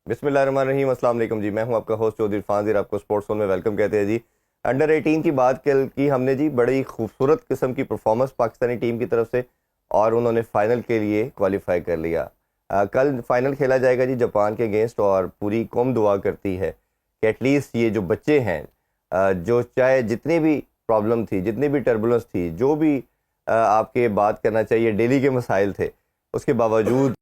بسم اللہ الرحمن الرحیم. السلام علیکم جی. میں ہوں آپ کا ہوسٹ چودھری عرفان زیر. آپ کو اسپورٹس زون میں ویلکم کہتے ہیں جی. انڈر 18 کی بات کی ہم نے جی. بڑی خوبصورت قسم کی پرفارمنس پاکستانی ٹیم کی طرف سے, اور انہوں نے فائنل کے لیے کوالیفائی کر لیا. کل فائنل کھیلا جائے گا جی جاپان کے اگینسٹ, اور پوری قوم دعا کرتی ہے کہ ایٹ لیسٹ یہ جو بچے ہیں, جو چاہے جتنی بھی پرابلم تھی, جتنی بھی ٹربولنس تھی, جو بھی آپ کے بات کرنا چاہیے ڈیلی کے مسائل تھے, اس کے باوجود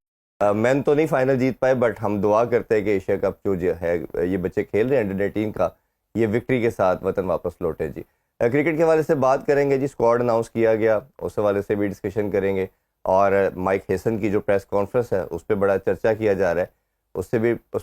مین تو نہیں فائنل جیت پائے, بٹ ہم دعا کرتے ہیں کہ ایشیا کپ جو ہے یہ بچے کھیل رہے ہیں انڈر 18 کا, یہ وکٹری کے ساتھ وطن واپس لوٹے جی. کرکٹ کے حوالے سے بات کریں گے جی. اسکواڈ اناؤنس کیا گیا, اس حوالے سے بھی ڈسکشن کریں گے, اور مائک ہیسن کی جو پریس کانفرنس ہے اس پہ بڑا چرچا کیا جا رہا ہے, اس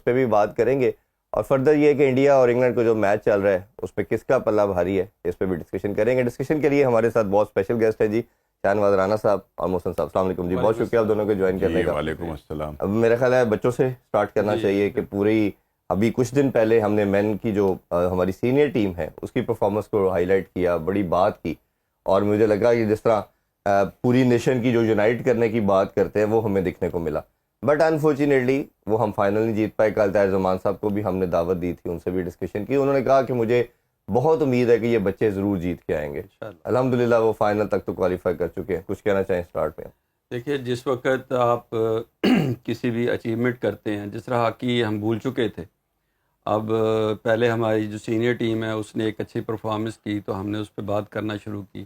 پہ بھی بات کریں گے. اور فردر یہ کہ انڈیا اور انگلینڈ کو جو میچ چل رہا ہے اس پہ کس کا پلہ بھاری ہے, اس پہ بھی ڈسکشن کریں گے. ڈسکشن کے لیے ہمارے ساتھ بہت اسپیشل گیسٹ ہے جی, شاہنواز رانا صاحب اور محسن صاحب. السلام علیکم جی, بہت شکریہ آپ دونوں کو جوائن کرنے کا. وعلیکم السلام. اب میرا خیال ہے بچوں سے سٹارٹ کرنا چاہیے کہ پوری ابھی کچھ دن پہلے ہم نے مین کی جو ہماری سینئر ٹیم ہے اس کی پرفارمنس کو ہائی لائٹ کیا, بڑی بات کی, اور مجھے لگا کہ جس طرح پوری نیشن کی جو یونائٹ کرنے کی بات کرتے ہیں وہ ہمیں دیکھنے کو ملا. بٹ انفارچونیٹلی وہ ہم فائنل نہیں جیت پائے. کل طاہر زمان صاحب کو بھی ہم نے دعوت دی تھی, ان سے بھی ڈسکشن کی. انہوں نے کہا کہ مجھے بہت امید ہے کہ یہ بچے ضرور جیت کے آئیں گے. الحمدللہ وہ فائنل تک تو کوالیفائی کر چکے ہیں. کچھ کہنا چاہیں اسٹارٹ میں؟ دیکھیے, جس وقت آپ کسی بھی اچیومنٹ کرتے ہیں, جس طرح ہاکی ہم بھول چکے تھے, اب پہلے ہماری جو سینئر ٹیم ہے اس نے ایک اچھی پرفارمنس کی تو ہم نے اس پہ بات کرنا شروع کی.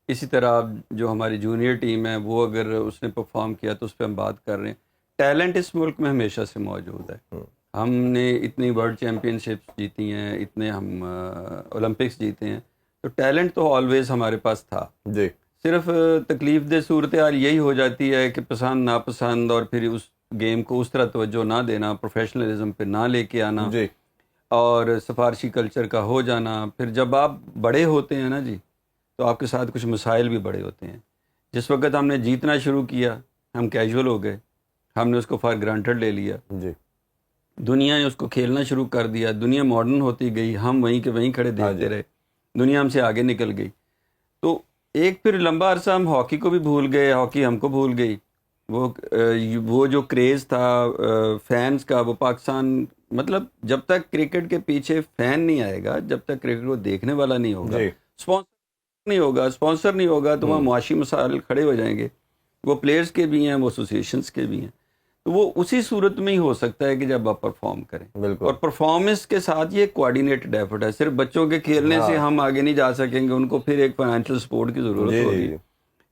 اسی طرح جو ہماری جونیئر ٹیم ہے وہ اگر اس نے پرفارم کیا تو اس پہ ہم بات کر رہے ہیں. ٹیلنٹ اس ملک میں ہمیشہ سے موجود ہے. ہم نے اتنی ورلڈ چیمپئن شپس جیتی ہیں, اتنے ہم اولمپکس جیتے ہیں, تو ٹیلنٹ تو آلویز ہمارے پاس تھا جی. صرف تکلیف دہ صورتحال یہی ہو جاتی ہے کہ پسند ناپسند, اور پھر اس گیم کو اس طرح توجہ نہ دینا, پروفیشنلزم پہ نہ لے کے آنا, جی. اور سفارشی کلچر کا ہو جانا. پھر جب آپ بڑے ہوتے ہیں نا جی, تو آپ کے ساتھ کچھ مسائل بھی بڑے ہوتے ہیں. جس وقت ہم نے جیتنا شروع کیا ہم کیجول ہو گئے, ہم نے اس کو فار گرانٹڈ لے لیا. جی. دنیا نے اس کو کھیلنا شروع کر دیا, دنیا ماڈرن ہوتی گئی, ہم وہیں کے وہیں کھڑے دیکھتے رہے, دنیا ہم سے آگے نکل گئی. تو ایک پھر لمبا عرصہ ہم ہاکی کو بھی بھول گئے, ہاکی ہم کو بھول گئی. وہ جو کریز تھا فینس کا, وہ پاکستان, مطلب جب تک کرکٹ کے پیچھے فین نہیں آئے گا, جب تک کرکٹ کو دیکھنے والا نہیں ہوگا, اسپانسر نہیں ہوگا, تو وہاں معاشی مسائل کھڑے ہو جائیں گے. وہ پلیئرز کے بھی ہیں, وہ ایسوسیشنس کے بھی ہیں. تو وہ اسی صورت میں ہی ہو سکتا ہے کہ جب آپ پرفارم کریں. اور پرفارمنس کے ساتھ یہ کوآرڈینیٹڈ ایفرٹ ہے. صرف بچوں کے کھیلنے سے ہم آگے نہیں جا سکیں گے, ان کو پھر ایک فائنینشیل سپورٹ کی ضرورت ہوگی,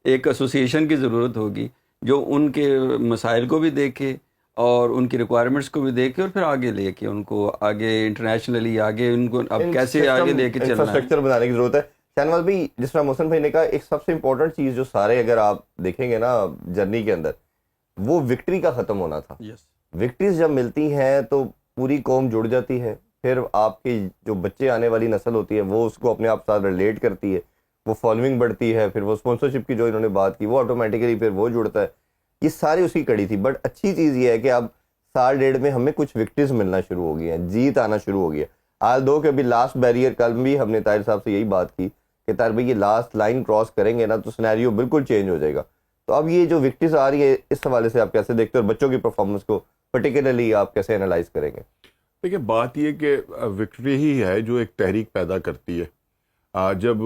ایک ایسوسیشن کی ضرورت ہوگی جو ان کے مسائل کو بھی دیکھے اور ان کی ریکوائرمنٹس کو بھی دیکھے, اور پھر آگے لے کے ان کو آگے انٹرنیشنلی آگے ان کو اب کیسے آگے لے کے چلنا ہے, انفراسٹرکچر بنانے کی ضرورت ہے. شاہنواز بھائی, جس طرح محسن بھائی نے کہا, ایک سب سے امپورٹنٹ چیز جو سارے اگر آپ دیکھیں گے نا جرنی کے اندر, وہ وکٹری کا ختم ہونا تھا. وکٹریز جب ملتی ہیں تو پوری قوم جڑ جاتی ہے, پھر آپ کی جو بچے آنے والی نسل ہوتی ہے وہ اس کو اپنے آپ ساتھ ریلیٹ کرتی ہے, وہ فالوئنگ بڑھتی ہے, پھر وہ اسپانسرشپ کی جو انہوں نے بات کی وہ آٹومیٹیکلی پھر وہ جڑتا ہے. یہ ساری اس کی کڑی تھی. بٹ اچھی چیز یہ ہے کہ اب سال ڈیڑھ میں ہمیں کچھ وکٹریز ملنا شروع ہو گئی ہیں, جیت آنا شروع ہو گئی ہے. آل دو کہ ابھی لاسٹ بیریئر, کل بھی ہم نے طاہر صاحب سے یہی بات کی کہ طاہر بھائی یہ لاسٹ لائن کراس کریں گے نا تو سینیریو بالکل چینج ہو جائے گا. تو اب یہ جو وکٹریز آ رہی ہے اس حوالے سے آپ کیسے دیکھتے ہیں, اور بچوں کی پرفارمنس کو پرٹیکولرلی آپ کیسے انالائز کریں گے؟ دیکھیے, بات یہ کہ وکٹری ہی ہے جو ایک تحریک پیدا کرتی ہے. جب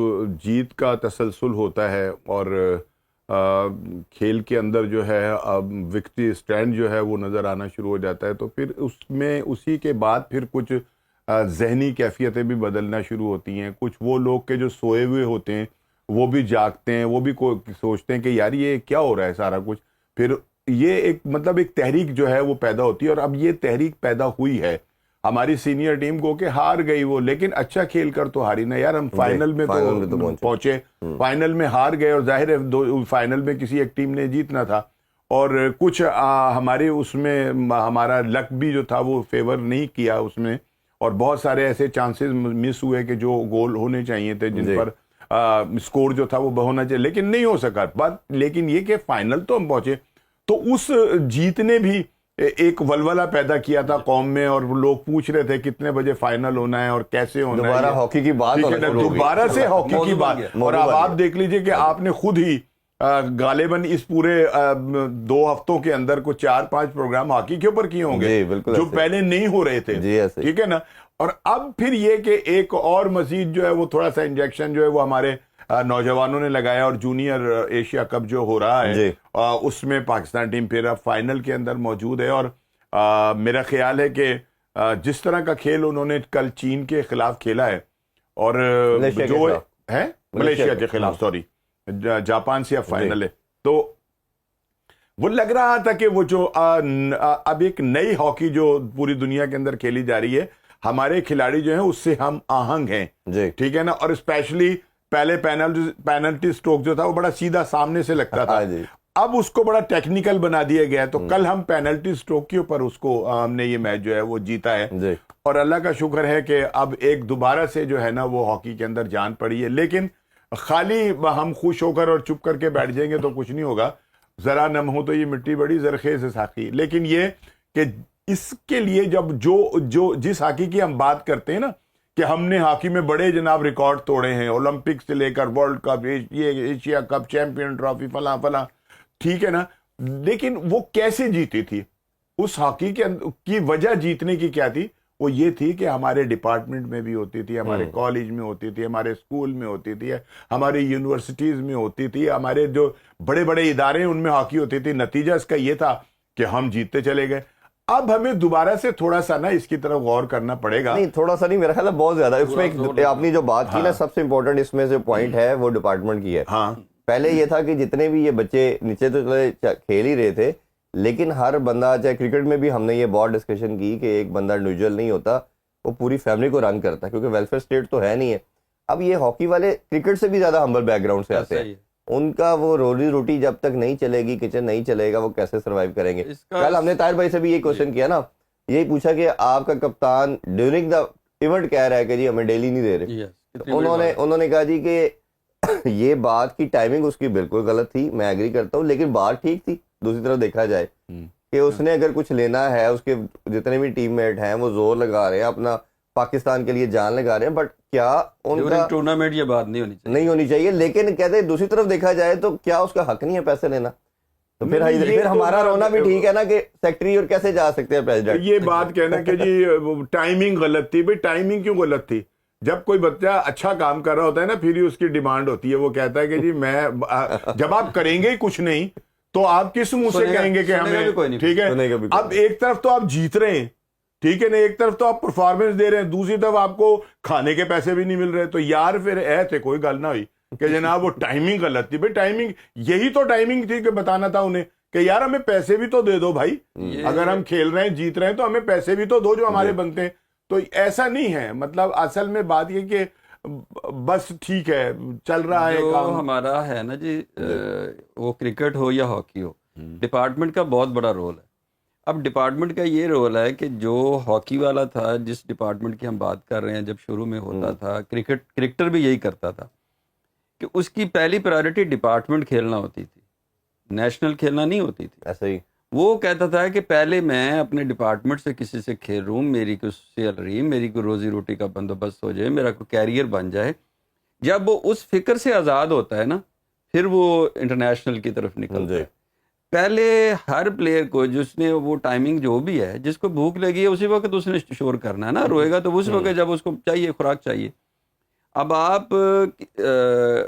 جیت کا تسلسل ہوتا ہے اور کھیل کے اندر جو ہے وکٹری اسٹینڈ جو ہے وہ نظر آنا شروع ہو جاتا ہے, تو پھر اس میں اسی کے بعد پھر کچھ ذہنی کیفیتیں بھی بدلنا شروع ہوتی ہیں. کچھ وہ لوگ کے جو سوئے ہوئے ہوتے ہیں وہ بھی جاگتے ہیں, وہ بھی سوچتے ہیں کہ یار یہ کیا ہو رہا ہے سارا کچھ. پھر یہ ایک مطلب ایک تحریک جو ہے وہ پیدا ہوتی ہے, اور اب یہ تحریک پیدا ہوئی ہے ہماری سینئر ٹیم کو کہ ہار گئی وہ, لیکن اچھا کھیل کر تو ہاری نہ یار. ہم فائنل میں تو پہنچے, فائنل میں ہار گئے, اور ظاہر ہے فائنل میں کسی ایک ٹیم نے جیتنا تھا, اور کچھ ہمارے اس میں ہمارا لک بھی جو تھا وہ فیور نہیں کیا اس میں, اور بہت سارے ایسے چانسز مس ہوئے کہ جو گول ہونے چاہیے تھے, جن پر اسکور جو تھا وہ ہونا چاہیے, لیکن نہیں ہو سکا. لیکن یہ کہ فائنل تو ہم پہنچے, تو اس جیت نے بھی ایک ولولہ پیدا کیا تھا قوم میں, اور لوگ پوچھ رہے تھے کتنے بجے فائنل ہونا ہے اور کیسے ہونا ہے. دوبارہ ہاکی کی بات, دوبارہ سے ہاکی کی بات. اور اب آپ دیکھ لیجئے کہ آپ نے خود ہی غالباً اس پورے 2 ہفتوں کے اندر کو 4-5 پروگرام ہاکی کے اوپر کیے ہوں گے جو پہلے نہیں ہو رہے تھے. ٹھیک ہے نا. اور اب پھر یہ کہ ایک اور مزید جو ہے وہ تھوڑا سا انجیکشن جو ہے وہ ہمارے نوجوانوں نے لگایا, اور جونیئر ایشیا کپ جو ہو رہا ہے اس میں پاکستان ٹیم پھر اب فائنل کے اندر موجود ہے. اور میرا خیال ہے کہ جس طرح کا کھیل انہوں نے کل چین کے خلاف کھیلا ہے, اور جو ہے ملیشیا کے خلاف, سوری جاپان سے اب فائنل ہے, تو وہ لگ رہا تھا کہ وہ جو اب ایک نئی ہاکی جو پوری دنیا کے اندر کھیلی جا رہی ہے, ہمارے کھلاڑی جو ہیں اس سے ہم آہنگ ہیں. ٹھیک ہے نا. اور اسپیشلی پہلے پینلٹی سٹروک جو تھا وہ بڑا سیدھا سامنے سے لگتا تھا, اب اس کو بڑا ٹیکنیکل بنا دیا گیا ہے. تو کل ہم پینلٹی سٹروک کے اوپر اس کو ہم نے یہ میچ جو ہے وہ جیتا ہے, اور اللہ کا شکر ہے کہ اب ایک دوبارہ سے جو ہے نا وہ ہاکی کے اندر جان پڑی ہے. لیکن خالی ہم خوش ہو کر اور چپ کر کے بیٹھ جائیں گے تو کچھ نہیں ہوگا. ذرا نم ہو تو یہ مٹی بڑی زرخیز ہے ہاکی. لیکن یہ کہ اس کے لیے جب جس ہاکی کی ہم بات کرتے ہیں نا کہ ہم نے ہاکی میں بڑے جناب ریکارڈ توڑے ہیں, اولمپک سے لے کر ورلڈ کپ, یہ ایشیا کپ, چیمپئن ٹرافی, فلاں فلاں, ٹھیک ہے نا. لیکن وہ کیسے جیتی تھی؟ اس ہاکی کی وجہ جیتنے کی کیا تھی؟ وہ یہ تھی کہ ہمارے ڈپارٹمنٹ میں بھی ہوتی تھی, ہمارے کالج میں ہوتی تھی, ہمارے اسکول میں ہوتی تھی, ہماری یونیورسٹیز میں ہوتی تھی, ہمارے جو بڑے بڑے ادارے ہیں ان میں ہاکی ہوتی تھی. نتیجہ اس کا یہ تھا کہ ہم جیتتے چلے گئے. اب ہمیں دوبارہ سے تھوڑا سا نا اس کی طرف غور کرنا پڑے گا. نہیں تھوڑا سا نہیں, میرا خیال ہے بہت زیادہ. اس میں آپ نے جو بات کی نا سب سے امپورٹنٹ اس میں سے پوائنٹ ہے وہ ڈپارٹمنٹ کی ہے. پہلے یہ تھا کہ جتنے بھی یہ بچے نیچے تو کھیل ہی رہے تھے, لیکن ہر بندہ, چاہے کرکٹ میں بھی ہم نے یہ بہت ڈسکشن کی کہ ایک بندہ انڈیویجول نہیں ہوتا, وہ پوری فیملی کو رن کرتا ہے, کیونکہ ویلفیئر اسٹیٹ تو ہے نہیں ہے. اب یہ ہاکی والے کرکٹ سے بھی زیادہ ہمبل بیک گراؤنڈ سے آتے ہیں, ان کا وہ روزی روٹی جب تک نہیں چلے گی, کچن نہیں چلے گا, وہ کیسے سروائیو کریں گے؟ کل ہم نے طاہر بھائی سے بھی یہ کوشچن کیا نا, یہی پوچھا کہ آپ کا کپتان ڈیورنگ دا ایونٹ کہہ رہا ہے کہ جی ہمیں ڈیلی نہیں دے رہے. انہوں نے کہا جی کہ یہ بات کی ٹائمنگ اس کی بالکل غلط تھی, میں ایگری کرتا ہوں, لیکن بات ٹھیک تھی. دوسری طرف دیکھا جائے کہ اس نے اگر کچھ لینا ہے, اس کے جتنے بھی ٹیم میٹ ہیں وہ زور لگا رہے ہیں, اپنا پاکستان کے لیے جان لگا رہے ہیں, بٹ کیا ان کا ٹورنامنٹ یہ بات نہیں ہونی چاہیے. لیکن کہتے ہیں دوسری طرف دیکھا جائے تو کیا اس کا حق نہیں ہے پیسے لینا؟ تو پھر ہمارا رونا بھی ٹھیک ہے نا کہ سیکٹری اور کیسے جا سکتے ہیں پریزیڈنٹ. یہ بات کہنا کہ جی ٹائمنگ غلط تھی. بھائی ٹائمنگ کیوں غلط تھی؟ جب کوئی بچہ اچھا کام کر رہا ہوتا ہے نا, پھر ہی اس کی ڈیمانڈ ہوتی ہے. وہ کہتا ہے کہ جی میں جب آپ کریں گے کچھ نہیں تو آپ کس منہ سے کہیں گے کہ ہمیں, ٹھیک ہے. اب ایک طرف تو آپ جیت رہے ہیں, ٹھیک ہے نا, ایک طرف تو آپ پرفارمنس دے رہے ہیں, دوسری طرف آپ کو کھانے کے پیسے بھی نہیں مل رہے. تو یار پھر ایسے کوئی گل نہ ہوئی کہ جناب وہ ٹائمنگ غلط تھی. بھائی ٹائمنگ, یہی تو ٹائمنگ تھی کہ بتانا تھا انہیں کہ یار ہمیں پیسے بھی تو دے دو بھائی, اگر ہم کھیل رہے ہیں, جیت رہے ہیں, تو ہمیں پیسے بھی تو دو جو ہمارے بنتے ہیں. تو ایسا نہیں ہے. مطلب اصل میں بات یہ کہ بس ٹھیک ہے چل رہا ہے کام ہمارا ہے نا جی, وہ کرکٹ ہو یا ہاکی ہو, ڈپارٹمنٹ کا بہت بڑا رول ہے. اب ڈپارٹمنٹ کا یہ رول ہے کہ جو ہاکی والا تھا, جس ڈپارٹمنٹ کی ہم بات کر رہے ہیں, جب شروع میں ہوتا تھا کرکٹر بھی یہی کرتا تھا کہ اس کی پہلی پرائرٹی ڈپارٹمنٹ کھیلنا ہوتی تھی, نیشنل کھیلنا نہیں ہوتی تھی. ایسا ہی وہ کہتا تھا کہ پہلے میں اپنے ڈپارٹمنٹ سے کسی سے کھیل رہا ہوں, میری کوئی سیلری, میری کوئی روزی روٹی کا بندوبست ہو جائے, میرا کوئی کیریئر بن جائے. جب وہ اس فکر سے آزاد ہوتا ہے نا, پھر وہ انٹرنیشنل کی طرف نکلتا ہے. پہلے ہر پلیئر کو جس نے وہ ٹائمنگ جو بھی ہے, جس کو بھوک لگی ہے اسی وقت اس نے شور کرنا ہے نا, روئے گا تو اس وقت جب اس کو چاہیے, خوراک چاہیے. اب آپ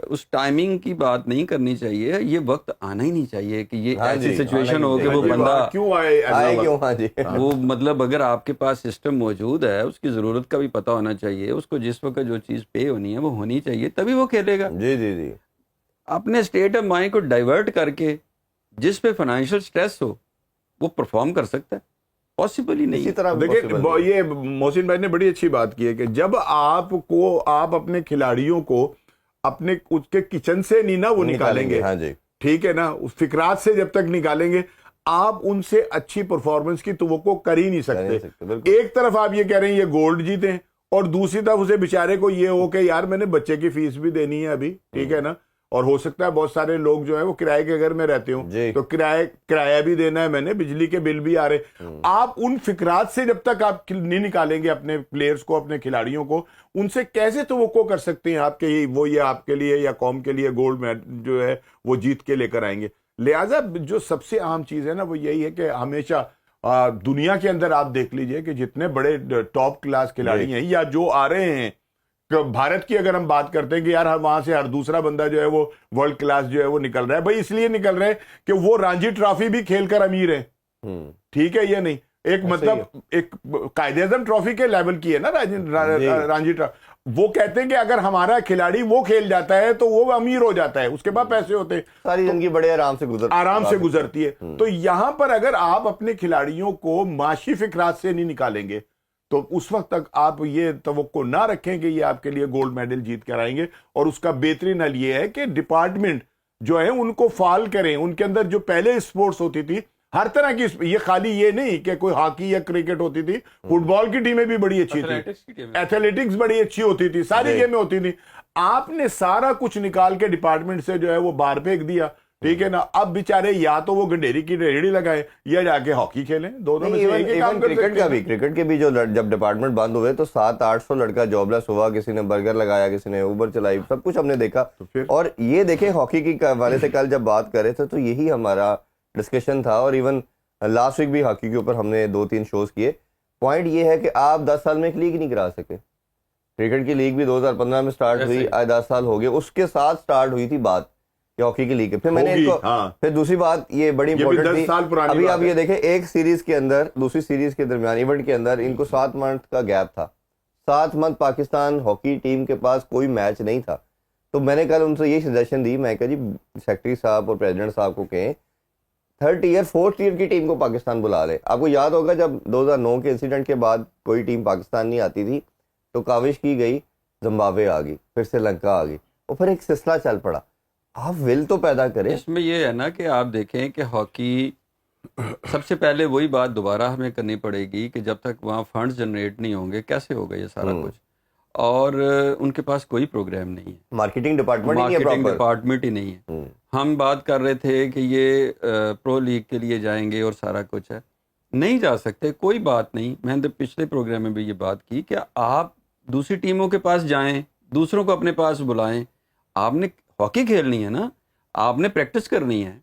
اس ٹائمنگ کی بات نہیں کرنی چاہیے, یہ وقت آنا ہی نہیں چاہیے کہ یہ ایسی سچویشن ہو کہ وہ بندہ کیوں آئے, وہ مطلب اگر آپ کے پاس سسٹم موجود ہے, اس کی ضرورت کا بھی پتہ ہونا چاہیے, اس کو جس وقت جو چیز پے ہونی ہے وہ ہونی چاہیے, تبھی وہ کھیلے گا. جی اپنے اسٹیٹ آف مائنڈ کو ڈائیورٹ کر کے جس پہ فائنینشیل سٹریس ہو وہ پرفارم کر سکتا ہے, پاسبل ہی نہیں. دیکھیں یہ محسن بھائی نے بڑی اچھی بات کی ہے کہ جب آپ اپنے کھلاڑیوں کو اپنے اس کے کچن سے نہیں نا وہ نکالیں گے, ٹھیک ہے نا, اس فکرات سے جب تک نکالیں گے, آپ ان سے اچھی پرفارمنس کی توقع کر ہی نہیں سکتے. ایک طرف آپ یہ کہہ رہے ہیں یہ گولڈ جیتے ہیں, اور دوسری طرف اسے بیچارے کو یہ ہو کہ یار میں نے بچے کی فیس بھی دینی ہے ابھی, ٹھیک ہے نا, اور ہو سکتا ہے بہت سارے لوگ جو ہیں وہ کرائے کے گھر میں رہتے ہوں جی. تو کرایہ بھی دینا ہے میں نے, بجلی کے بل بھی آ رہے. آپ ان فکرات سے جب تک آپ نہیں نکالیں گے اپنے پلیئرز کو, اپنے کھلاڑیوں کو, ان سے کیسے توقع کر سکتے ہیں آپ کے وہ یہ آپ کے لیے یا قوم کے لیے گولڈ میڈل جو ہے وہ جیت کے لے کر آئیں گے. لہٰذا جو سب سے اہم چیز ہے نا وہ یہی ہے کہ ہمیشہ دنیا کے اندر آپ دیکھ لیجئے کہ جتنے بڑے ٹاپ کلاس کھلاڑی ہیں یا جو آ رہے ہیں, بھارت کی اگر ہم بات کرتے ہیں کہ یار وہاں سے ہر دوسرا بندہ جو ہے وہ ورلڈ کلاس جو ہے وہ نکل رہا ہے, بھائی اس لیے نکل رہے ہیں کہ وہ رانجی ٹرافی بھی کھیل کر امیر ہے. ٹھیک ہے یہ نہیں ایک مطلب ایک قائد اعظم ٹرافی کے لیول کی ہے نا رانجی ٹرافی. وہ کہتے ہیں کہ اگر ہمارا کھلاڑی وہ کھیل جاتا ہے تو وہ امیر ہو جاتا ہے, اس کے بعد پیسے ہوتے ہیں, ساری زندگی بڑے آرام سے گزرتی ہے. تو یہاں پر اگر آپ اپنے کھلاڑیوں کو معاشی فکرات سے نہیں نکالیں گے تو اس وقت تک آپ یہ توقع نہ رکھیں کہ یہ آپ کے لیے گولڈ میڈل جیت کر آئیں گے. اور اس کا بہترین حل یہ ہے کہ ڈپارٹمنٹ جو ہے ان کو فعال کریں. ان کے اندر جو پہلے اسپورٹس ہوتی تھی ہر طرح کی, یہ خالی یہ نہیں کہ کوئی ہاکی یا کرکٹ ہوتی تھی, فٹ بال کی ٹیمیں بھی بڑی اچھی تھی, ایتھلیٹکس بڑی اچھی ہوتی تھی, ساری گیمیں ہوتی تھی. آپ نے سارا کچھ نکال کے ڈپارٹمنٹ سے جو ہے وہ باہر پھینک دیا. ٹھیک ہے نا, اب بیچارے یا تو وہ گنڈیری کی ریڑھی لگائیں یا جا کے ہاکی کھیلیں, دونوں میں سے ایک ہی کام کر سکتے ہیں. کرکٹ کے بھی جو جب ڈپارٹمنٹ بند ہوئے تو 700-800 لڑکا جاب لیس ہوا, کسی نے برگر لگایا, کسی نے اوبر چلائی, سب کچھ ہم نے دیکھا. اور یہ دیکھیں ہاکی کی حوالے سے کل جب بات کر رہے تھے تو یہی ہمارا ڈسکشن تھا, اور ایون لاسٹ ویک بھی ہاکی کے اوپر ہم نے 2-3 شوز کیے. پوائنٹ یہ ہے کہ آپ 10 سال میں ایک لیگ نہیں کرا سکے. کرکٹ کی لیگ بھی 2015 میں سٹارٹ ہوئی, آج 10 سال ہو گئے, اس کے ساتھ سٹارٹ ہوئی تھی بات ہاکی کی لیگ. پھر میں نے پھر دوسری بات یہ بڑی امپورٹنٹ تھی, ابھی آپ یہ دیکھیں ایک سیریز کے اندر دوسری سیریز کے درمیان ایونٹ کے اندر ان کو 7 منتھ کا گیپ تھا. 7 منتھ پاکستان ہاکی ٹیم کے پاس کوئی میچ نہیں تھا. تو میں نے کل ان سے یہ سجیشن دی, میں کہا جی سیکرٹری صاحب اور پریزیڈنٹ صاحب کو کہیں 3rd ایئر 4th ایئر کی ٹیم کو پاکستان بلا لے. آپ کو یاد ہوگا جب 2009 کے انسیڈنٹ کے بعد کوئی ٹیم پاکستان نہیں آتی تھی تو کاوش کی گئی, زمبابوے آ گئی, پھر سری لنکا آ گئی, اور پھر ایک سلسلہ چل پڑا. آپ ول تو پیدا کریں. اس میں یہ ہے نا کہ آپ دیکھیں کہ ہاکی سب سے پہلے وہی بات دوبارہ ہمیں کرنی پڑے گی کہ جب تک وہاں فنڈز جنریٹ نہیں ہوں گے کیسے ہوگا یہ سارا کچھ, اور ان کے پاس کوئی پروگرام نہیں ہے, مارکیٹنگ ڈپارٹمنٹ ہی نہیں ہے. ہم بات کر رہے تھے کہ یہ پرو لیگ کے لیے جائیں گے اور سارا کچھ ہے, نہیں جا سکتے, کوئی بات نہیں. میں نے پچھلے پروگرام میں بھی یہ بات کی کہ آپ دوسری ٹیموں کے پاس جائیں, دوسروں کو اپنے پاس بلائیں. آپ نے ہاکی کھیلنی ہے نا, آپ نے پریکٹس کرنی ہے,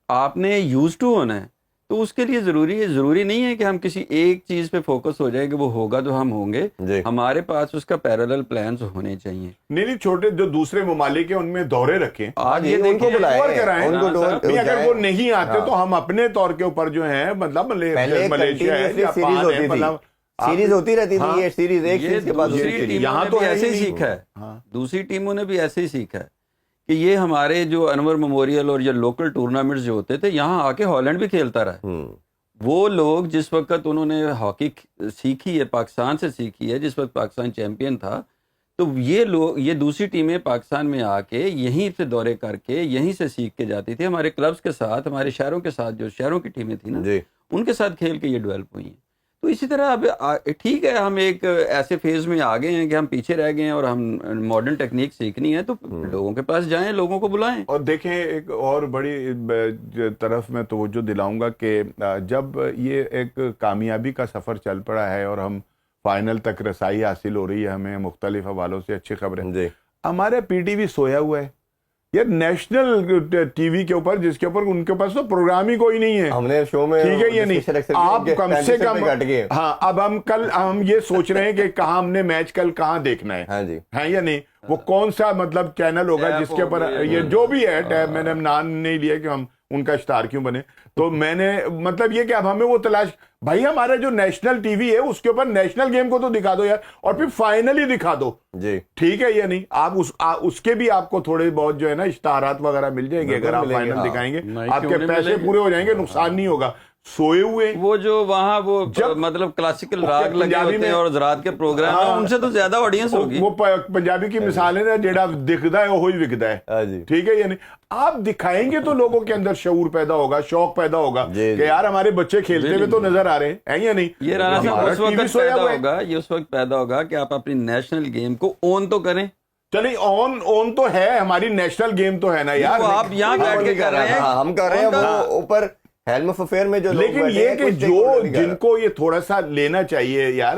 آپ نے یوز ٹو ہونا ہے, تو اس کے لیے ضروری نہیں ہے کہ ہم کسی ایک چیز پہ فوکس ہو جائے کہ وہ ہوگا تو ہم ہوں گے. ہمارے پاس اس کا پیرالل پلانز ہونے چاہیے. نہیں چھوٹے جو دوسرے ممالک ہیں ان میں دورے رکھیں, آج یہ ان کو بلائیں, اگر وہ نہیں آتے تو ہم اپنے طور کے اوپر جو ہے مطلب ملیشیا ہے, سیریز ہوتی رہتی تھی, یہ سیریز ایک سیریز کے بعد یہاں تو ایسے ہی سیکھا ہے, دوسری ٹیموں نے بھی ایسے ہی سیکھا ہے کہ یہ ہمارے جو انور میموریل اور یہ لوکل ٹورنامنٹس جو ہوتے تھے یہاں آ کے ہالینڈ بھی کھیلتا رہا ہے. وہ لوگ جس وقت انہوں نے ہاکی سیکھی ہے, پاکستان سے سیکھی ہے, جس وقت پاکستان چیمپئن تھا, تو یہ لوگ یہ دوسری ٹیمیں پاکستان میں آ کے یہیں سے دورے کر کے یہیں سے سیکھ کے جاتی تھی. ہمارے کلبز کے ساتھ, ہمارے شہروں کے ساتھ, جو شہروں کی ٹیمیں تھیں نا ان کے ساتھ کھیل کے یہ ڈیولپ ہوئی ہیں. تو اسی طرح اب ٹھیک ہے ہم ایک ایسے فیز میں آگے ہیں کہ ہم پیچھے رہ گئے ہیں اور ہم ماڈرن ٹیکنیک سیکھنی ہے, تو لوگوں کے پاس جائیں, لوگوں کو بلائیں. اور دیکھیں ایک اور بڑی طرف میں توجہ دلاؤں گا کہ جب یہ ایک کامیابی کا سفر چل پڑا ہے اور ہم فائنل تک رسائی حاصل ہو رہی ہے ہمیں مختلف حوالوں سے, اچھی خبریں, ہمارے پی ٹی وی سویا ہوا ہے یہ نیشنل ٹی وی کے اوپر, جس کے اوپر ان کے پاس تو پروگرام ہی کوئی نہیں ہے. ہم نے شو میں ٹھیک ہے یہ نہیں, آپ کم سے کم ہاں اب ہم یہ سوچ رہے ہیں کہ کہاں ہم نے میچ کل کہاں دیکھنا ہے, ہے یا نہیں, وہ کون سا مطلب چینل ہوگا جس کے اوپر یہ جو بھی ہے ٹیب, میں نے نام نہیں لیا کہ ہم ان کا اسٹار کیوں بنے. تو میں نے مطلب یہ کہ اب ہمیں وہ تلاش, بھائی ہمارا جو نیشنل ٹی وی ہے اس کے اوپر نیشنل گیم کو تو دکھا دو یار, اور پھر فائنلی دکھا دو. ٹھیک ہے یا نہیں, آپ اس کے بھی آپ کو تھوڑے بہت جو ہے نا اشتہارات وغیرہ مل جائیں گے اگر آپ فائنل دکھائیں گے, آپ کے پیسے پورے ہو جائیں گے, نقصان نہیں ہوگا. سوئے ہوئے وہ جو وہاں وہ مطلب کلاسیکل راگ لگے ہوتے ہیں اور زراعت کے پروگرام ہیں, ان سے تو زیادہ آڈینس ہوگی. وہ پنجابی کی مثال ہے نا, جیڑا دکھدا ہے وہی وکدا ہے. ٹھیک ہے یعنی آپ دکھائیں گے تو لوگوں کے اندر شعور پیدا ہوگا, شوق پیدا ہوگا کہ یار ہمارے بچے کھیلتے ہوئے تو نظر آ رہے ہیں یا نہیں. یہ رانا صاحب اس وقت پیدا ہوگا کہ آپ اپنی نیشنل گیم کو اون تو کریں, چلیں آن تو ہے, ہماری نیشنل گیم تو ہے نا یار. آپ یہاں بیٹھ کے کر رہے ہیں, ہم کر رہے ہیں وہ اوپر ہیلم آف افیئر میں جو لوگ لیکن یہ کہ جو جن کو یہ تھوڑا سا لینا چاہیے یار,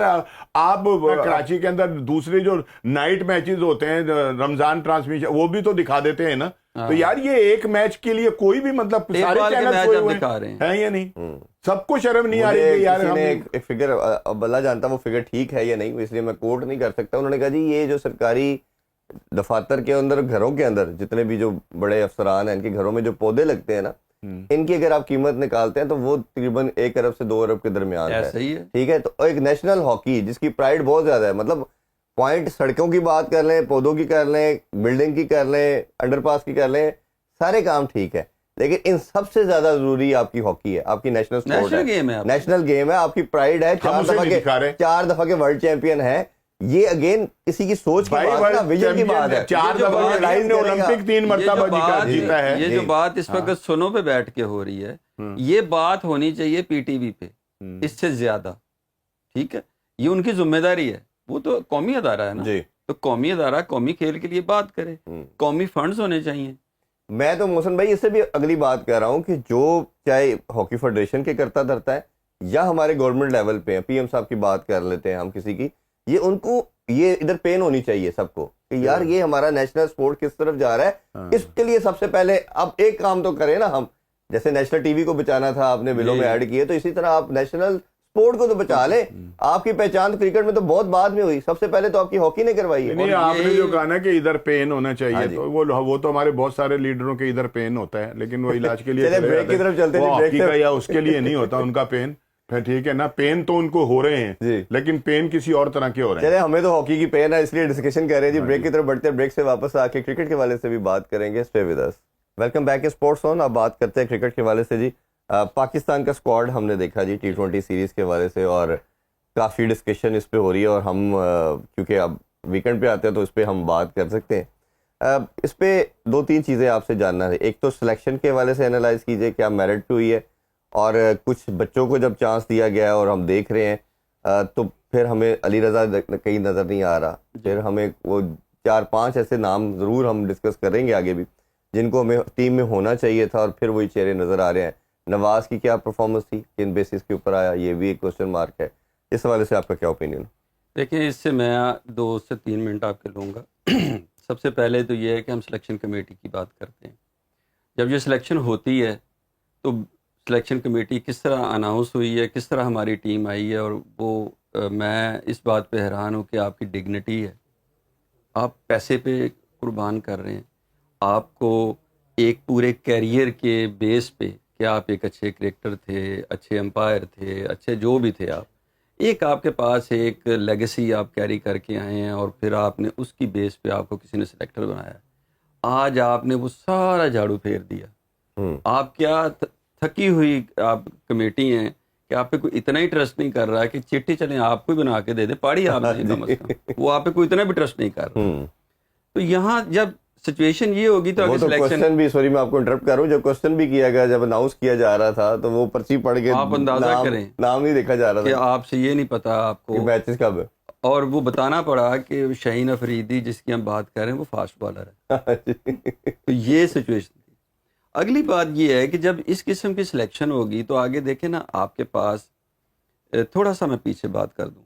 آپ کراچی کے اندر دوسرے جو نائٹ میچز ہوتے ہیں رمضان ٹرانسمیشن وہ بھی تو دکھا دیتے ہیں نا. تو یار یہ ایک میچ کے لیے کوئی بھی مطلب سارے چینل دکھا رہے ہیں یا نہیں, سب کو شرم نہیں آ رہی یار. کسی نے ایک فگر, اب اللہ جانتا وہ فگر ٹھیک ہے یا نہیں, اس لیے میں کوٹ نہیں کر سکتا. انہوں نے کہا جی یہ جو سرکاری دفاتر کے اندر, گھروں کے اندر جتنے بھی جو بڑے افسران ہیں ان کے گھروں میں جو پودے لگتے ہیں نا, ان کی اگر آپ قیمت نکالتے ہیں تو وہ تقریباً 1 ارب سے 2 ارب کے درمیان ہے. ٹھیک ہے, تو ایک نیشنل ہاکی جس کی پرائڈ بہت زیادہ ہے, مطلب پوائنٹ سڑکوں کی بات کر لیں, پودوں کی کر لیں, بلڈنگ کی کر لیں, انڈر پاس کی کر لیں, سارے کام ٹھیک ہے, لیکن ان سب سے زیادہ ضروری آپ کی ہاکی ہے, آپ کی نیشنل سپورٹ ہے, نیشنل گیم ہے, آپ کی پرائڈ ہے, 4 دفعہ کے ورلڈ چیمپئن ہے. یہ اگین کسی کی سوچ کی بات ہے, ویژن کی بات ہے. 4 دفعہ اولمپک 3 مرتبہ جیتا ہے. یہ جو بات اس وقت سنو پہ بیٹھ کے ہو رہی ہے, یہ بات ہونی چاہیے پی ٹی وی پہ اس سے زیادہ. ٹھیک ہے, یہ ان کی ذمہ داری ہے, وہ تو قومی ادارہ ہے نا, تو قومی ادارہ قومی کھیل کے لیے بات کرے, قومی فنڈز ہونے چاہیے. میں تو محسن بھائی اس سے بھی اگلی بات کہہ رہا ہوں کہ جو چاہے ہاکی فیڈریشن کے کرتا دھرتا ہے یا ہمارے گورنمنٹ لیول پہ ہیں, پی ایم صاحب کی بات کر لیتے ہیں ہم کسی کی, یہ ان کو یہ ادھر پین ہونی چاہیے سب کو کہ یار یہ ہمارا نیشنل سپورٹ کس طرف جا رہا ہے. اس کے لیے سب سے پہلے اب ایک کام تو کریں نا ہم, جیسے نیشنل ٹی وی کو بچانا تھا آپ نے بلوں میں ایڈ کیے, تو اسی طرح آپ نیشنل سپورٹ کو تو بچا لیں. آپ کی پہچان کرکٹ میں تو بہت بعد میں ہوئی, سب سے پہلے تو آپ کی ہاکی نے کروائی ہے. آپ نے جو کہا نا کہ ادھر پین ہونا چاہیے, تو وہ تو ہمارے بہت سارے لیڈروں کے ادھر پین ہوتا ہے, لیکن وہ علاج کے لیے بریک کی طرف چلتے ہیں, یا اس کے لیے نہیں ہوتا ان کا پین. ٹھیک ہے نا, پین تو ان کو ہو رہے ہیں لیکن پین کسی اور طرح کے ہو رہے ہیں. چلے ہمیں تو ہاکی کی پین ہے اس لیے ڈسکشن کر رہے ہیں جی. بریک کی طرف بڑھتے ہیں, بریک سے واپس آ کے کرکٹ کے حوالے سے بھی بات کریں گے. Stay with us. Welcome back sports on. اب بات کرتے ہیں کرکٹ کے حوالے سے جی. پاکستان کا اسکواڈ ہم نے دیکھا جی T20 سیریز کے حوالے سے, اور کافی ڈسکشن اس پہ ہو رہی ہے, اور ہم کیونکہ اب ویکنڈ پہ آتے ہیں تو اس پہ ہم بات کر سکتے ہیں. اس پہ 2-3 چیزیں آپ سے جاننا ہے. ایک تو سلیکشن کے حوالے سے انالائز کیجئے, کیا میرٹ ہوئی ہے, اور کچھ بچوں کو جب چانس دیا گیا ہے اور ہم دیکھ رہے ہیں تو پھر ہمیں علی رضا کہیں نظر نہیں آ رہا. پھر ہمیں وہ 4-5 ایسے نام ضرور ہم ڈسکس کریں گے آگے بھی جن کو ہمیں ٹیم میں ہونا چاہیے تھا, اور پھر وہی چہرے نظر آ رہے ہیں. نواز کی کیا پرفارمنس تھی, کن بیسس کے اوپر آیا, یہ بھی ایک کوشچن مارک ہے. اس حوالے سے آپ کا کیا اوپینین؟ دیکھیں, اس سے میں 2 سے 3 منٹ آپ کے لوں گا. سب سے پہلے تو یہ ہے کہ ہم سلیکشن کمیٹی کی بات کرتے ہیں. جب یہ سلیکشن ہوتی ہے تو سلیکشن کمیٹی کس طرح اناؤنس ہوئی ہے, کس طرح ہماری ٹیم آئی ہے, اور وہ میں اس بات پہ حیران ہوں کہ آپ کی ڈگنیٹی ہے. آپ پیسے پہ قربان کر رہے ہیں. آپ کو ایک پورے کیریئر کے بیس پہ کہ آپ ایک اچھے کرکٹر تھے, اچھے امپائر تھے, اچھے جو بھی تھے, آپ کے پاس ایک لیگیسی آپ کیری کر کے آئے ہیں, اور پھر آپ نے اس کی بیس پہ آپ کو کسی نے سلیکٹر بنایا. آج آپ نے وہ سارا جھاڑو پھیر دیا. آپ کیا تھکی ہوئی آپ کمیٹی ہیں کہ آپ پہ کوئی اتنا ہی ٹرسٹ نہیں کر رہا ہے کہ چٹھی چلیں آپ کو بنا کے دے دے, پاڑی آپ نے کم از کم, وہ آپ پہ کوئی اتنا بھی ٹرسٹ نہیں کر رہا. تو یہاں جب سچویشن یہ ہوگی تو کوسچن بھی, سوری میں آپ کو انٹرپٹ کر رہا ہوں, جب کوسچن بھی کیا گیا, جب اناؤنس کیا جا رہا تھا تو وہ پرچی پڑھ کے آپ اندازہ کریں, نام نہیں دیکھا جا رہا تھا کہ آپ سے یہ نہیں پتا آپ کو میچز کب ہے, اور وہ بتانا پڑا کہ شاہین افریدی جس کی ہم بات کر رہے ہیں وہ فاسٹ بالر ہے. تو یہ سچویشن تھی. اگلی بات یہ ہے کہ جب اس قسم کی سلیکشن ہوگی تو آگے دیکھیں نا, آپ کے پاس تھوڑا سا میں پیچھے بات کر دوں,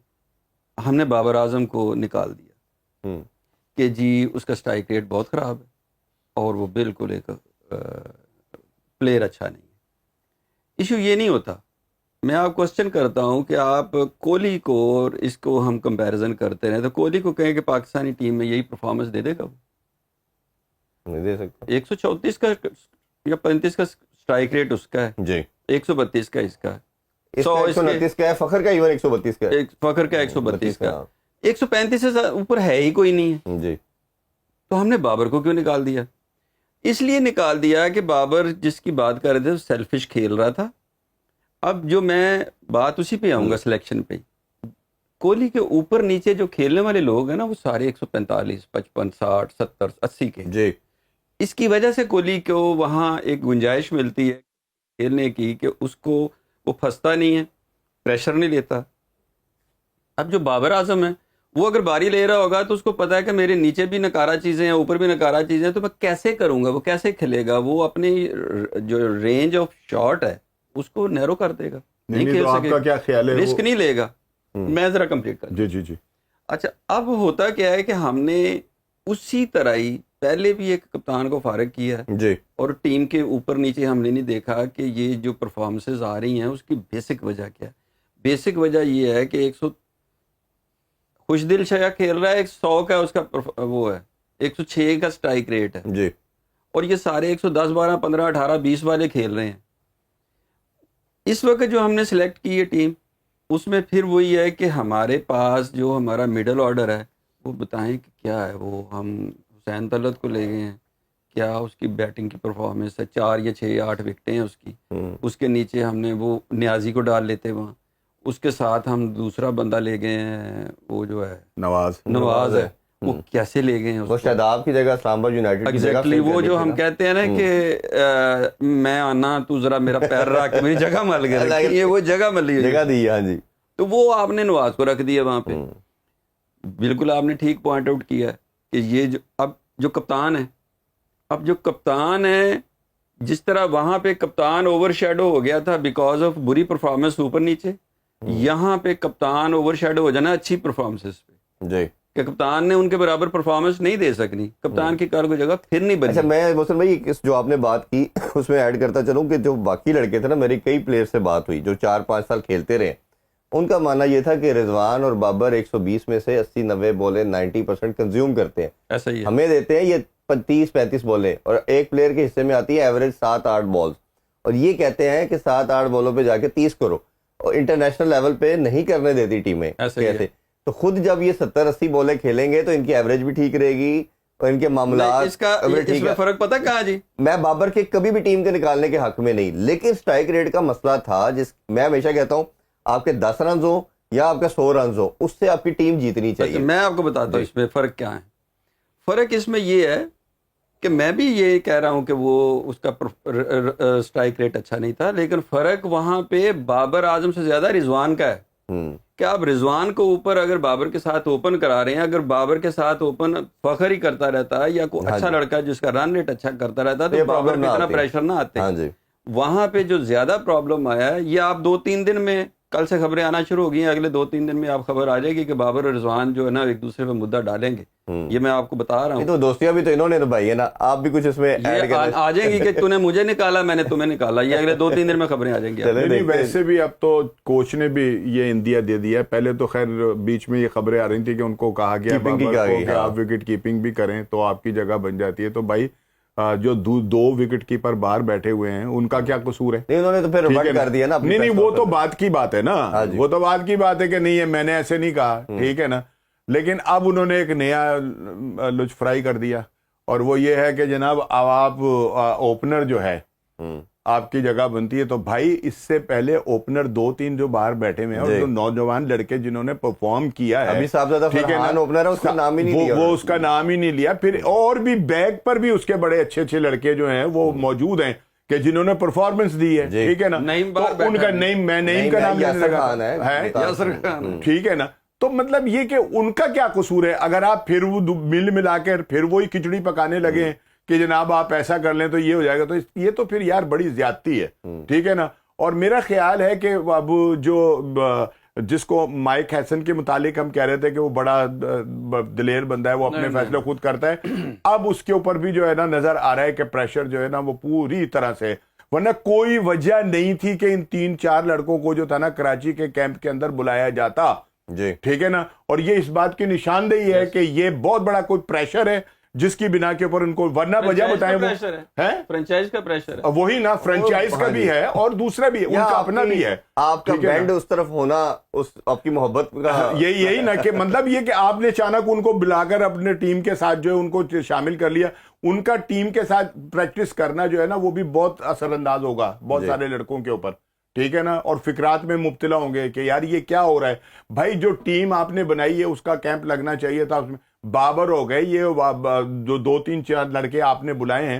ہم نے بابر اعظم کو نکال دیا کہ جی اس کا اسٹرائک ریٹ بہت خراب ہے اور وہ بالکل ایک پلیئر اچھا نہیں ہے. ایشو یہ نہیں ہوتا. میں آپ کوسچن کرتا ہوں کہ آپ کوہلی کو اور اس کو ہم کمپیریزن کرتے رہے, تو کوہلی کو کہیں کہ پاکستانی ٹیم میں یہی پرفارمنس دے دے گا, وہ نہیں دے سکتا. 134 کا یا 35 کا اسٹرائک ریٹ اس کا ہے جی, 132 کا اس کا ہے, 129 کا ہے, فخر کا ایون 132 کا ہے, فخر کا 132 کا, 135 سے اوپر ہے ہی کوئی نہیں ہے جی. تو ہم نے بابر کو کیوں نکال دیا؟ اس لیے نکال دیا کہ بابر جس کی بات کر رہے تھے سیلفش کھیل رہا تھا. اب جو میں بات اسی پہ آؤں گا سلیکشن پہ, کوہلی کے اوپر نیچے جو کھیلنے والے لوگ ہیں نا وہ سارے 145, 55, 60, 70, 80 کے جی. اس کی وجہ سے کوہلی کو وہاں ایک گنجائش ملتی ہے کھیلنے کی کہ اس کو وہ پھنستا نہیں ہے, پریشر نہیں لیتا. اب جو بابر اعظم ہے وہ اگر باری لے رہا ہوگا تو اس کو پتا ہے کہ میرے نیچے بھی نکارہ چیزیں ہیں, اوپر بھی نکارہ چیزیں ہیں, تو میں کیسے کروں گا, وہ کیسے کھیلے گا, وہ اپنی جو رینج آف شاٹ ہے اس کو نیرو کر دے گا, نہیں کھیل تو آپ سکے کا کیا خیال ہے, رسک نہیں لے گا. میں ذرا کمپلیٹ کر. جی جی جی. اچھا, اب ہوتا کیا ہے کہ ہم نے اسی طرح ہی پہلے بھی ایک کپتان کو فارغ کیا ہے جی, اور ٹیم کے اوپر نیچے ہم نے نہیں دیکھا کہ یہ جو پرفارمنسز آ رہی ہیں اس کی بیسک وجہ کیا ہے. بیسک وجہ یہ ہے کہ 100 خوش دل شیا کھیل رہا ہے, 100 کا اس کا وہ ہے, 106 کا سٹرائک ریٹ ہے, جی, اور یہ سارے 110 12 15 18 20 والے کھیل رہے ہیں. اس وقت جو ہم نے سلیکٹ کی ہے ٹیم, اس میں پھر وہی ہے کہ ہمارے پاس جو ہمارا مڈل آرڈر ہے وہ بتائیں کہ کیا ہے. وہ ہم حسین طلعت کو لے گئے ہیں, کیا اس کی بیٹنگ کی پرفارمنس ہے, 4 یا 6 یا 8 وکٹیں ہیں اس کی. اس کے نیچے ہم نے وہ نیازی کو ڈال لیتے وہاں, اس کے ساتھ ہم دوسرا بندہ لے گئے ہیں وہ جو ہے نواز ہے, وہ کیسے لے گئے ہیں وہ شاداب کی جگہ اسلام آباد یونائٹڈ کی جگہ. ایگزیکٹلی, وہ جو ہم کہتے ہیں نا کہ میں آنا تو ذرا میرا پیر رکھ میری جگہ مل گئی, یہ وہ جگہ ملی جگہ دی. ہاں جی, تو وہ آپ نے نواز کو رکھ دیا وہاں پہ. بالکل آپ نے ٹھیک پوائنٹ آؤٹ کیا ہے کہ یہ جو اب جو کپتان ہے, اب جو کپتان ہے, جس طرح وہاں پہ کپتان اوور شیڈو ہو گیا تھا بیکاز آف بری پرفارمنس اوپر نیچے, یہاں پہ کپتان اوور شیڈو ہو جانا اچھی پرفارمنس پہ جی, کہ کپتان نے ان کے برابر پرفارمنس نہیں دے سکنی, کپتان کی کار کو جگہ پھر نہیں بنی. اچھا, میں محسن بھائی جو آپ نے بات کی اس میں ایڈ کرتا چلوں کہ جو باقی لڑکے تھے نا, میری کئی پلیئر سے بات ہوئی جو 4-5 سال کھیلتے رہے, ان کا ماننا یہ تھا کہ رضوان اور بابر 120 میں سے 80-90 بولیں 90% کنزیوم کرتے ہیں, ایسا ہی ہے, ہمیں دیتے ہیں یہ 30-35 بولیں, اور ایک پلیئر کے حصے میں آتی ہے ایوریج 7-8 بالز, اور یہ کہتے ہیں کہ 7-8 بالوں پہ جا کے 30 کرو, اور انٹرنیشنل لیول پہ نہیں کرنے دیتی ٹیمیں کہتے. تو خود جب یہ 70-80 بولیں کھیلیں گے تو ان کی ایوریج بھی ٹھیک رہے گی اور ان کے معاملات. اس میں فرق پتہ کہاں جی, میں بابر کے کبھی بھی ٹیم کے نکالنے کے حق میں نہیں, لیکن سٹرائک ریٹ کا مسئلہ تھا, جس میں ہمیشہ کہتا ہوں آپ کے 10 رنز ہو یا آپ کا 100 رنز ہو, اس سے آپ کی ٹیم جیتنی چاہیے. میں آپ کو بتاتا ہوں اس میں فرق کیا ہے. فرق اس میں یہ ہے کہ میں بھی یہ کہہ رہا ہوں کہ وہ اس کا سٹرائک ریٹ اچھا نہیں تھا, لیکن فرق وہاں پہ بابر اعظم سے زیادہ رضوان کا ہے کہ آپ رضوان کو اوپر اگر بابر کے ساتھ اوپن کرا رہے ہیں, اگر بابر کے ساتھ اوپن فخر ہی کرتا رہتا ہے یا کوئی اچھا لڑکا جس کا رن ریٹ اچھا کرتا رہتا ہے تو بابر پہ اتنا پریشر نہ آتے. وہاں پہ جو زیادہ پرابلم آیا ہے, یہ آپ 2-3 دن میں, کل سے خبریں آنا شروع ہو گئی ہیں, اگلے 2-3 دن میں آپ خبر آ جائے گی کہ بابر اور رضوان جو ہے نا ایک دوسرے پہ مدعا ڈالیں گے. یہ میں آپ کو بتا رہا ہوں. تو دوستیاں بھی تو انہوں نے نبھائی ہے نا, آپ بھی کچھ اس میں آ جائیں گی کہ تو نے مجھے نکالا, میں نے تمہیں نکالا, یہ اگلے 2-3 دن میں خبریں آ جائیں گی. ویسے بھی اب تو کوچ نے بھی یہ اندیا دے دیا ہے. پہلے تو خیر بیچ میں یہ خبریں آ رہی تھی کہ ان کو کہا گیا کہ آپ وکٹ کیپنگ بھی کریں تو آپ کی جگہ بن جاتی ہے. تو بھائی جو 2 وکٹ کیپر باہر بیٹھے ہوئے ہیں ان کا کیا قصور ہے؟ انہوں نے تو پھر ریورٹ کر دیا نا. نہیں, وہ تو بات کی بات ہے نا, وہ تو بات کی بات ہے کہ نہیں میں نے ایسے نہیں کہا, ٹھیک ہے نا. لیکن اب انہوں نے ایک نیا لچ فرائی کر دیا, اور وہ یہ ہے کہ جناب اب آپ اوپنر جو ہے آپ کی جگہ بنتی ہے. تو بھائی اس سے پہلے اوپنر 2-3 جو باہر بیٹھے ہوئے ہیں, اور جو نوجوان لڑکے جنہوں نے پرفارم کیا ہے, ابھی صاحبزادہ فرحان اوپنر ہے, اس کا نام ہی نہیں لیا, وہ اس کا نام ہی نہیں لیا. پھر اور بھی بیک پر بھی اس کے بڑے اچھے لڑکے جو ہیں وہ موجود ہیں کہ جنہوں نے پرفارمنس دی ہے, ٹھیک ہے نا. تو ان کا نیم کا نام یاسر خان ہے, یاسر خان, ٹھیک ہے نا. تو مطلب یہ کہ ان کا کیا قصور ہے؟ اگر آپ پھر وہ ملا کر پھر وہی کھچڑی پکانے لگے ہیں کہ جناب آپ ایسا کر لیں تو یہ ہو جائے گا, تو یہ تو پھر یار بڑی زیادتی ہے, ٹھیک ہے نا. اور میرا خیال ہے کہ اب جو جس کو مائک ہیسن کے متعلق ہم کہہ رہے تھے کہ وہ بڑا دلیر بندہ ہے, وہ اپنے فیصلے خود کرتا ہے, اب اس کے اوپر بھی جو ہے نا نظر آ رہا ہے کہ پریشر جو ہے نا وہ پوری طرح سے, ورنہ کوئی وجہ نہیں تھی کہ ان 3-4 لڑکوں کو جو تھا نا کراچی کے کیمپ کے اندر بلایا جاتا, ٹھیک ہے نا. اور یہ اس بات کی نشاندہی ہے کہ یہ بہت بڑا کوئی پریشر ہے جس کی بنا کے اوپر ان کو, ورنہ وجہ بتائیں, وہ فرنچائز کا پریشر ہے, وہی نا, فرنچائز کا بھی ہے اور دوسرا بھی ان کا اپنا بھی ہے. آپ کا بینڈ اس طرف ہونا, اس آپ کی محبت کا یہی نا, کہ مطلب یہ کہ آپ نے اچانک ان کو بلا کر اپنے ٹیم کے ساتھ جو ہے ان کو شامل کر لیا. ان کا ٹیم کے ساتھ پریکٹس کرنا جو ہے نا وہ بھی بہت اثر انداز ہوگا بہت سارے لڑکوں کے اوپر, ٹھیک ہے نا. اور فکرات میں مبتلا ہوں گے کہ یار یہ کیا ہو رہا ہے. بھائی جو ٹیم آپ نے بنائی ہے اس کا کیمپ لگنا چاہیے تھا, اس میں بابر ہو گئے, یہ جو 2-3-4 لڑکے آپ نے بلائے ہیں,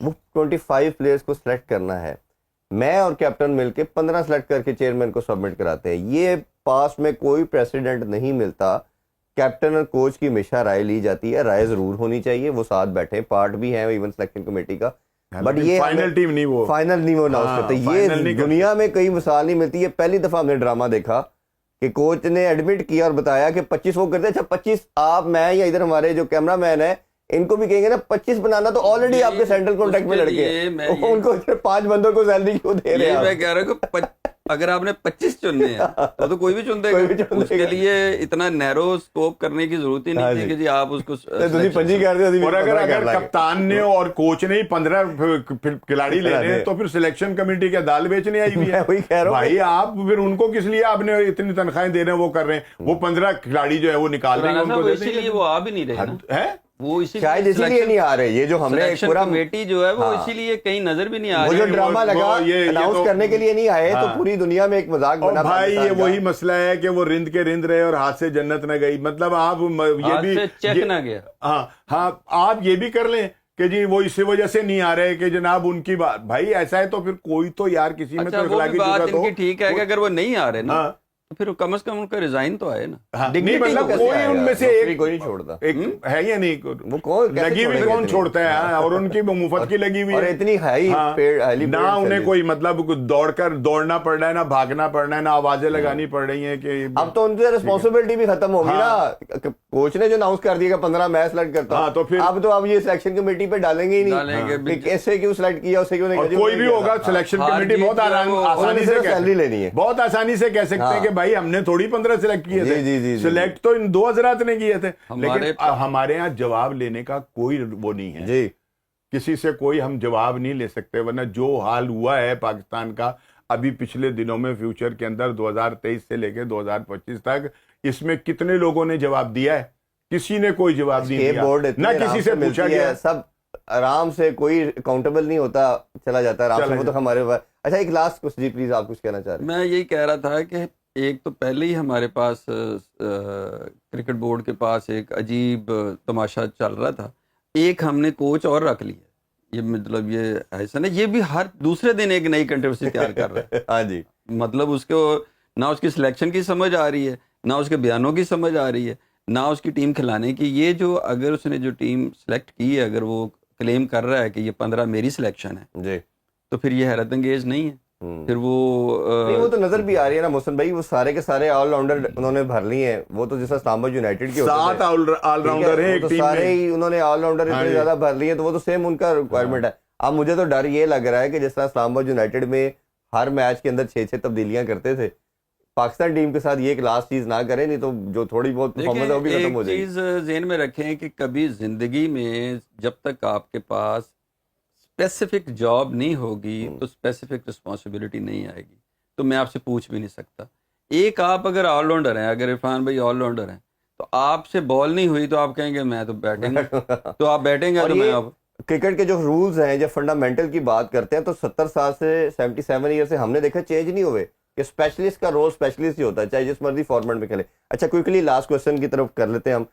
وہ 25 پلیئرس کو سلیکٹ کرنا ہے, میں اور کیپٹن مل کے 15 سلیکٹ کر کے چیئرمین کو سبمٹ کراتے ہیں. یہ پاس میں کوئی پریسیڈنٹ نہیں ملتا. کیپٹن اور کوچ کی ہمیشہ رائے لی جاتی ہے, رائے ضرور ہونی چاہیے, وہ ساتھ بیٹھے, پارٹ بھی ہیں ایون سلیکشن کمیٹی کا, بٹ یہ فائنل ٹیم نہیں, وہ فائنل نہیں وہ اناؤنس کرتے. یہ دنیا میں کئی مثال نہیں ملتی. یہ پہلی دفعہ ہم نے ڈرامہ دیکھا کہ کوچ نے ایڈمٹ کیا اور بتایا کہ 25 وہ کرتے. اچھا 25 آپ, میں یا ادھر ہمارے جو کیمرہ مین ہے ان کو بھی کہیں گے نا 25 بنانا, تو آلریڈی آپ کے سینٹرل کانٹیکٹ میں لڑکے ہیں, ان کو 5 بندوں کو سیلری کیوں دے رہے ہیں؟ میں کہہ رہا ہوں کہ اگر آپ نے 25 چننے ہیں تو کوئی بھی چن دے گا. اس کے لیے اتنا نیرو سکوپ کرنے کی ضرورت ہی نہیں تھی کہ جی آپ اس کو. اور اگر کپتان نے اور کوچ نے 15 کھلاڑی لینے تو پھر سلیکشن کمیٹی کے دال بیچنے آئی ہوئی ہے بھائی. آپ پھر ان کو کس لیے آپ نے اتنی تنخواہیں دے رہے ہیں, وہ کر رہے ہیں, وہ 15 کھلاڑی جو ہے وہ نکال رہے ہیں, اسی لیے وہ آ بھی نہیں رہے, وہ شاید اسی لیے نہیں آ رہے. یہ جو ہم نے پورا کمیٹی جو ہے وہ اسی لیے کہیں نظر بھی نہیں آ رہی. وہ جو ڈرامہ لگا اناؤنس کرنے کے لیے نہیں آئے, تو پوری دنیا میں ایک مذاق بنا. بھائی یہ وہی مسئلہ ہے کہ وہ رند کے رند رہے اور ہاتھ سے جنت نہ گئی. مطلب آپ یہ بھی چیک نہ گیا. ہاں آپ یہ بھی کر لیں کہ جی وہ اسی وجہ سے نہیں آ رہے کہ جناب ان کی بات. بھائی ایسا ہے تو پھر کوئی تو یار کسی میں تو اخلاقی بات ان کی ٹھیک ہے کہ اگر وہ نہیں آ رہے نا تو پھر کم از کم ان کا ریزائن تو آئے نا. نہیں مطلب کوئی ان میں سے کوئی نہیں چھوڑتا ہے یا نہیں, لگی ہوئی کون چھوڑتا ہے, اور ان کی مفت کی لگی ہوئی اور اتنی ہائی نہ انہیں کوئی مطلب دوڑنا پڑ رہا ہے, نہ بھاگنا پڑ رہا ہے, نہ آوازیں لگانی پڑ رہی ہیں کہ اب تو ان کی ریسپانسبلٹی بھی ختم ہوگی نا. کوچ نے جو اناؤنس کر دیا کہ 15 میں سلیکٹ کرتا ہوں, تو پھر اب یہ سلیکشن کمیٹی پہ ڈالیں گے ہی نہیں کہ ایسے کیوں سلیکٹ کیا, اسے کیوں نہیں. کوئی بھی ہوگا سلیکشن کمیٹی بہت آسانی سے سیلری لینی ہے, بہت آسانی سے کہہ سکتے ہیں کہ بھائی ہم نے تھوڑی 15 سلیکٹ کیے تھے, سلیکٹ تو ان 2 حضرات نے کیے تھے. لیکن ہمارے یہاں جواب لینے کا کوئی وہ نہیں ہے جی, کسی سے کوئی ہم جواب نہیں لے سکتے. ورنہ جو حال ہوا ہے پاکستان کا ابھی پچھلے دنوں میں فیوچر کے اندر 2023 سے لے کے 2025 تک, اس میں کتنے لوگوں نے جواب دیا ہے؟ کسی نے کوئی جواب نہیں دیا, نہ کسی سے پوچھا گیا. سب آرام سے, کوئی اکاؤنٹیبل نہیں ہوتا, چلا جاتا ہے آرام سے. وہ تو ہمارے پاس. اچھا ایک لاسٹ کچھ جی پلیز آپ کچھ کہنا چاہ رہے ہیں؟ میں یہی کہہ رہا تھا کہ ایک تو پہلے ہی ہمارے پاس کرکٹ بورڈ کے پاس ایک عجیب تماشا چل رہا تھا. ایک ہم نے کوچ اور رکھ لیا, یہ مطلب یہ ایسا نا, یہ بھی ہر دوسرے دن ایک نئی کنٹروورسی تیار کر رہا ہے. ہاں جی, مطلب اس کو نہ اس کی سلیکشن کی سمجھ آ رہی ہے, نہ اس کے بیانوں کی سمجھ آ رہی ہے, نہ اس کی ٹیم کھلانے کی. یہ جو اگر اس نے جو ٹیم سلیکٹ کی ہے, اگر وہ کلیم کر رہا ہے کہ یہ 15 میری سلیکشن ہے جی, تو پھر یہ حیرت انگیز نہیں ہے. پھر وہ تو نظر بھی آ رہی ہے نا محسن بھائی, وہ سارے کے سارے آل راؤنڈر انہوں نے بھر لی ہیں. وہ تو جیسا اسلام آباد یونائٹیڈ کے 7 آل راؤنڈر ہیں ایک ٹیم میں, سارے ہی انہوں نے آل راؤنڈر اتنے زیادہ بھر لیے, تو وہ تو سیم ان کا ریکوائرمنٹ ہے. اب مجھے تو ڈر یہ لگ رہا ہے کہ جس طرح اسلام آباد یونائٹیڈ میں ہر میچ کے اندر 6 تبدیلیاں کرتے تھے, پاکستان ٹیم کے ساتھ یہ ایک لاسٹ چیز نہ کریں, نہیں تو جو تھوڑی بہت پرفارمنس ہے وہ بھی ختم ہو جائے گی. ایک چیز ذہن میں رکھیں کہ کبھی زندگی میں جب تک آپ کے پاس اسپیسیفک جاب نہیں ہوگی تو اسپیسیفک رسپانسبلٹی نہیں آئے گی. تو میں آپ سے پوچھ بھی نہیں سکتا. ایک آپ اگر آل راؤنڈر ہیں, اگر عرفان بھائی آل راؤنڈر ہیں, تو آپ سے بال نہیں ہوئی تو آپ کہیں گے میں تو بیٹنگ, تو آپ بیٹنگ ہے تو میں اب کرکٹ کے جو رولز ہیں, جب فنڈامنٹل کی بات کرتے ہیں, تو 70 سال سے 77 ایئر سے ہم نے دیکھا چینج نہیں ہوئے کہ اسپیشلسٹ کا رول اسپیشلسٹ ہی ہوتا ہے, چاہے جس مرضی فارمیٹ میں کھیلے. اچھا کوئکلی لاسٹ کوسچن کی طرف کر لیتے ہیں ہم.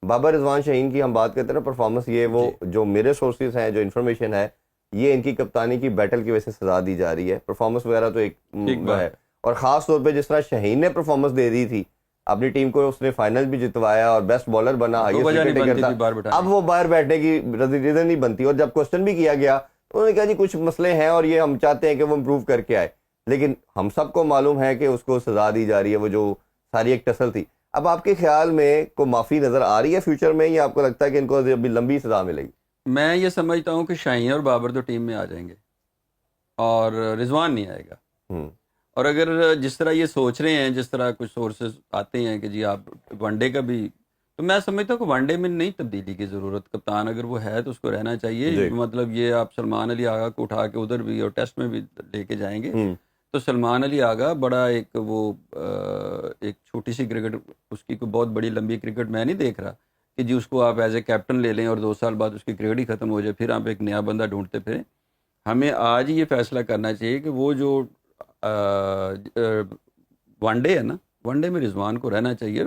بابر رضوان شاہین کی ہم بات کرتے ہیں نا, پرفارمنس, یہ وہ جو میرے سورسز ہیں, جو انفارمیشن ہے, یہ ان کی کپتانی کی بیٹل کی وجہ سے سزا دی جا رہی ہے. پرفارمنس وغیرہ تو ایک ہے, اور خاص طور پہ جس طرح شاہین نے پرفارمنس دے دی تھی, اپنی ٹیم کو اس نے فائنل بھی جتوایا اور بیسٹ بالر بنا, اب وہ باہر بیٹھنے کی ریزن نہیں بنتی. اور جب کوسچن بھی کیا گیا انہوں نے کہا جی کچھ مسئلے ہیں اور یہ ہم چاہتے ہیں کہ وہ امپروو کر کے آئے, لیکن ہم سب کو معلوم ہے کہ اس کو سزا دی جا رہی ہے, وہ جو ساری ایک ٹسل تھی. اب آپ کے خیال میں کوئی معافی نظر آ رہی ہے فیوچر میں, یا آپ کو لگتا ہے کہ ان کو ابھی لمبی سزا ملے گی؟ میں یہ سمجھتا ہوں کہ شاہین اور بابر تو ٹیم میں آ جائیں گے اور رضوان نہیں آئے گا. اور اگر جس طرح یہ سوچ رہے ہیں, جس طرح کچھ سورسز آتے ہیں کہ جی آپ ون ڈے کا بھی, تو میں سمجھتا ہوں کہ ون ڈے میں نہیں تبدیلی کی ضرورت. کپتان اگر وہ ہے تو اس کو رہنا چاہیے. مطلب یہ آپ سلمان علی آغا کو اٹھا کے ادھر بھی اور ٹیسٹ میں بھی لے کے جائیں گے, تو سلمان علی آغا بڑا ایک وہ ایک چھوٹی سی کرکٹ, اس کی کوئی بہت بڑی لمبی کرکٹ میں نہیں دیکھ رہا کہ جی اس کو آپ ایز اے کیپٹن لے لیں اور 2 سال بعد اس کی کرکٹ ہی ختم ہو جائے, پھر آپ ایک نیا بندہ ڈھونڈتے پھریں. ہمیں آج یہ فیصلہ کرنا چاہیے کہ وہ جو ون ڈے ہے نا, ون ڈے میں رضوان کو رہنا چاہیے,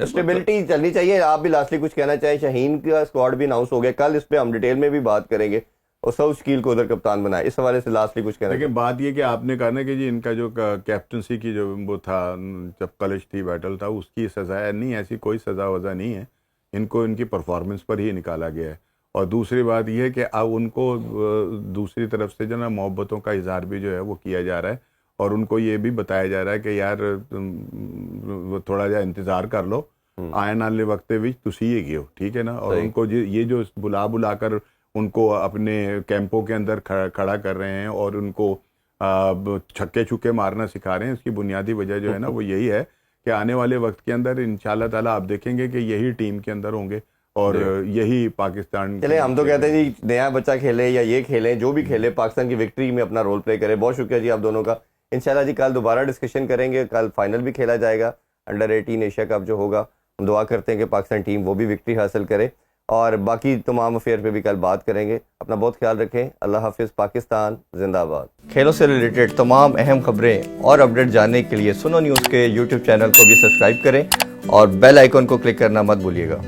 اسٹیبلٹی چلنی چاہیے. آپ بھی لاسٹلی کچھ کہنا چاہیں؟ شاہین کا اسکواڈ بھی اناؤنس ہو گیا کل, اس پہ ہم ڈیٹیل میں بھی بات کریں گے. اور سعود شکیل کو ادھر کپتان بنایا. اس حوالے سے لاسٹلی کچھ کہنا. لیکن بات یہ کہ آپ نے کہا نا کہ جی ان کا جو کیپٹنسی کی جو وہ تھا جب کلش تھی بیٹل تھا اس کی سزا ہے نہیں, ایسی کوئی سزا وزا نہیں ہے, ان کو ان کی پرفارمنس پر ہی نکالا گیا ہے. اور دوسری بات یہ ہے کہ اب ان کو دوسری طرف سے جو نا محبتوں کا اظہار بھی جو ہے وہ کیا جا رہا ہے, اور ان کو یہ بھی بتایا جا رہا ہے کہ یار تھوڑا جا انتظار کر لو, آنے والے وقت بھی تسی یہ گئے ہو, ٹھیک ہے نا. اور ان کو یہ جو بلا کر ان کو اپنے کیمپوں کے اندر کھڑا کر رہے ہیں اور ان کو چھکے چھکے مارنا سکھا رہے ہیں, اس کی بنیادی وجہ جو ہے نا وہ یہی ہے کہ آنے والے وقت کے اندر انشاءاللہ تعالیٰ آپ دیکھیں گے کہ یہی ٹیم کے اندر ہوں گے اور یہی پاکستان. چلے ہم تو کہتے ہیں جی نیا بچہ کھیلے یا یہ کھیلیں, جو بھی کھیلے پاکستان کی وکٹری میں اپنا رول پلے کرے. بہت شکریہ جی آپ دونوں کا. انشاءاللہ جی کل دوبارہ ڈسکشن کریں گے, کل فائنل بھی کھیلا جائے گا انڈر-18 ایشیا کپ جو ہوگا. ہم دعا کرتے ہیں کہ پاکستان ٹیم وہ بھی وکٹری حاصل کرے, اور باقی تمام افیئر پہ بھی کل بات کریں گے. اپنا بہت خیال رکھیں. اللہ حافظ. پاکستان زندہ آباد. کھیلوں سے ریلیٹڈ تمام اہم خبریں اور اپڈیٹ جاننے کے لیے سنو نیوز کے یوٹیوب چینل کو بھی سبسکرائب کریں اور بیل آئیکن کو کلک کرنا مت بھولیے گا.